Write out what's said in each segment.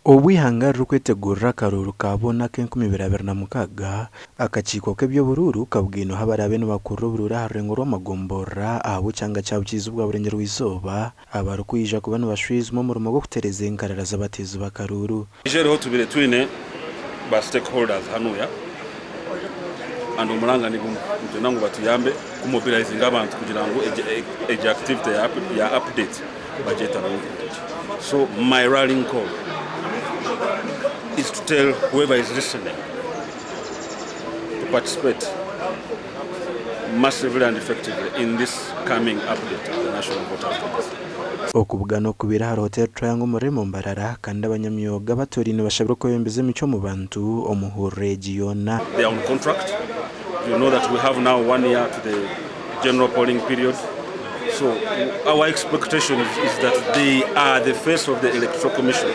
Obwihanga rukwetegurira akaruru kabona k'2026 akakiiko k'ebyobururu kabwino habarabe n'abakuru burura harengo rw'amagombora abo cyanga cyabukiza ubwa burengero w'izoba abarukwija kuba n'abashwizmo mu rumo rwo kutereza inkarara z'abatezi bakaruru ijereho tubire twine ba stakeholders hanuya and umuranga ni bumwe nango batuyambe kumobilizing abantu kugira ngo eje activity ya update budget anu. So my rallying call is to tell whoever is listening to participate massively and effectively in this coming update of the National Voters List. Okubugano kubira hari Hotel Triangle muri Mbarara kandi abanyamyoga batorine bashabira ko bembeze mico mu bantu omuhurregiona. They are on contract. You know that we have now 1 year to the general polling period. So our expectation is that they are the face of the Electoral Commission.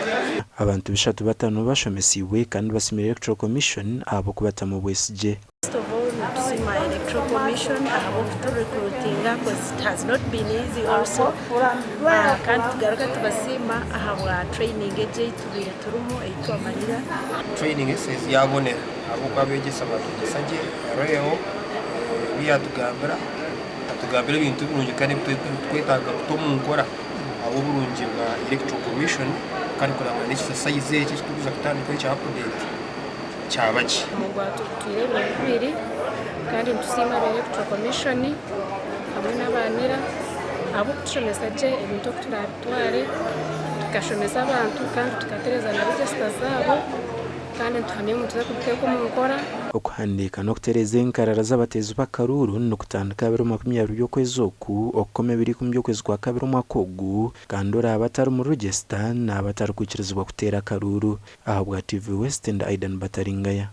Abantu bishatu batanu bashomesiwe kandi basimira Electoral Commission abo kubata mu WestNehinda. First of all, to see my Electoral Commission, I have to recruiting because it has not been easy also. Kandi tugaruka tubasima ahabwa training eje tubire turumo eitwa manira. Training is yabone abo kwabegesa batugesanje rero biyatugambira tugambira ibintu birungi kandi twetaga kutomukora abo burungi bwa Electoral Commission kandi kurangwa n'exercise y'iki tukuza kutandika cya update cyabaje mu Rwanda turebera bibiri kandi tusima Electoral Commission hamwe n'abanira abo kushomesa je ibintu turatware tukashomesa abantu kandi tukatereza na register zabo kandi tuhamye mu tuza kubiteko mu nkora okuhandika no kutereza inkarara z'abatezi bakaruru no kutandika 2020 y'ukwezi oku okome biri ku by'ukwezi kwa 2 umwakogu kandi ora abatari mu register na abatari kukirizwa kutera karuru ahabwa TV WestNehinda Aidan Bataringaya.